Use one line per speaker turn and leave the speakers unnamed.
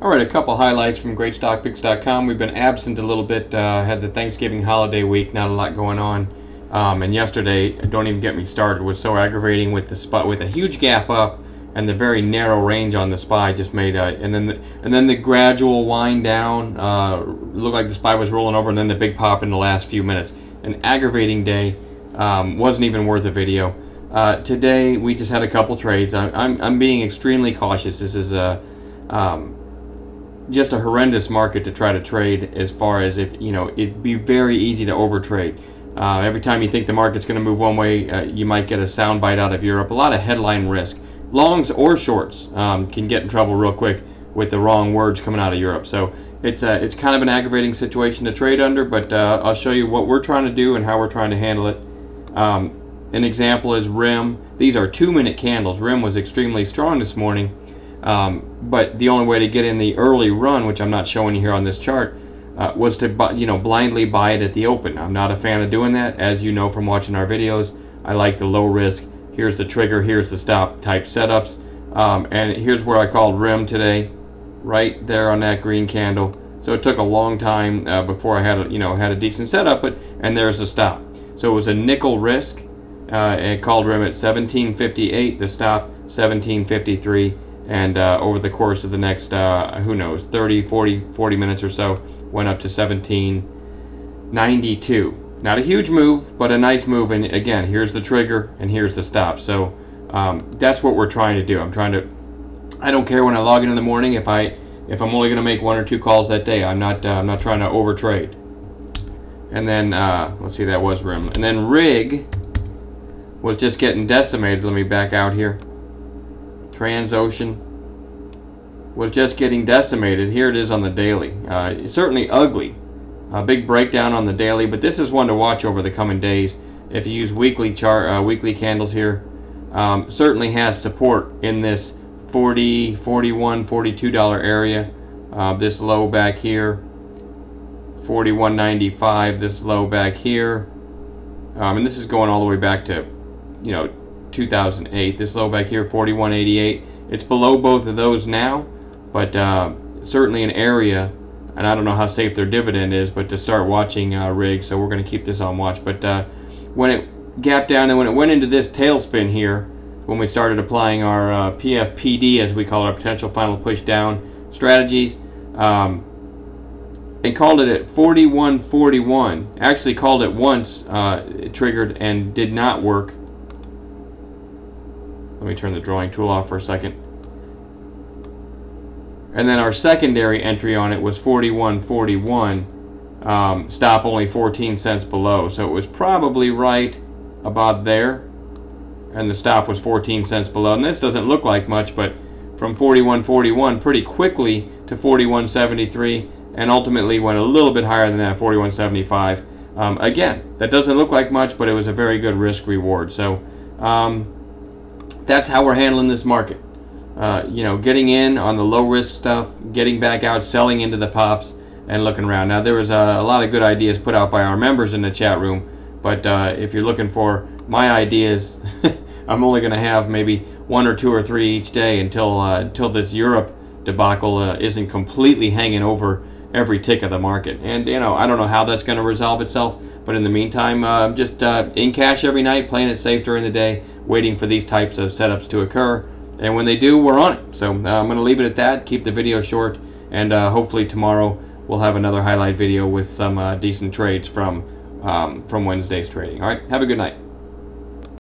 Alright, a couple highlights from GreatStockPicks.com. We've been absent a little bit, had the Thanksgiving holiday week, not a lot going on. And yesterday, don't even get me started, was so aggravating with the spot, with a huge gap up and the very narrow range on the SPY just made and then the gradual wind down, looked like the SPY was rolling over, and then the big pop in the last few minutes. An aggravating day, wasn't even worth a video. Today we just had a couple trades. I'm being extremely cautious. This is just a horrendous market to try to trade, as far as, if you know, it'd be very easy to overtrade. Every time you think the market's going to move one way, you might get a soundbite out of Europe. A lot of headline risk. Longs or shorts can get in trouble real quick with the wrong words coming out of Europe. So it's kind of an aggravating situation to trade under, but I'll show you what we're trying to do and how we're trying to handle it. An example is RIM. These are 2-minute candles. RIM was extremely strong this morning. But the only way to get in the early run, which I'm not showing you here on this chart, was to blindly buy it at the open. I'm not a fan of doing that, as you know from watching our videos. I like the low risk. Here's the trigger, here's the stop type setups, and here's where I called RIM today, right there on that green candle. So it took a long time before I had a decent setup, and there's the stop. So it was a nickel risk, and called RIM at 17.58. The stop 17.53. And over the course of the next, who knows, 30, 40 minutes or so, went up to 17.92. Not a huge move, but a nice move. And again, here's the trigger and here's the stop. So that's what we're trying to do. I don't care when I log in the morning if I'm only going to make 1 or 2 calls that day. I'm not trying to overtrade. And then let's see, that was RIM. And then RIG was just getting decimated. Let me back out here. Transocean was just getting decimated. Here it is on the daily. Certainly ugly. A big breakdown on the daily, but this is one to watch over the coming days. If you use weekly candles here, certainly has support in this $40, $41, $42 area. This low back here, $41.95. This low back here, and this is going all the way back to, 2008. This low back here, $41.88. It's below both of those now, but certainly an area, and I don't know how safe their dividend is, but to start watching RIG, so we're going to keep this on watch. But when it gapped down and when it went into this tailspin here, when we started applying our PFPD, as we call our potential final push down strategies, and called it at 41.41. Actually called it once, it triggered and did not work. Let me turn the drawing tool off for a second. And then our secondary entry on it was 41.41. Stop only 14 cents below. So it was probably right about there. And the stop was 14 cents below. And this doesn't look like much, but from 41.41 pretty quickly to 41.73, and ultimately went a little bit higher than that, 41.75. Again, that doesn't look like much, but it was a very good risk reward. So that's how we're handling this market. Getting in on the low risk stuff, getting back out, selling into the pops, and looking around. Now, there was a lot of good ideas put out by our members in the chat room, but if you're looking for my ideas, I'm only going to have maybe 1 or 2 or 3 each day until this Europe debacle isn't completely hanging over every tick of the market. And I don't know how that's going to resolve itself, but in the meantime, just in cash every night, playing it safe during the day, waiting for these types of setups to occur. And when they do, we're on it. So I'm going to leave it at that, keep the video short, and hopefully tomorrow we'll have another highlight video with some decent trades from Wednesday's trading. All right, have a good night.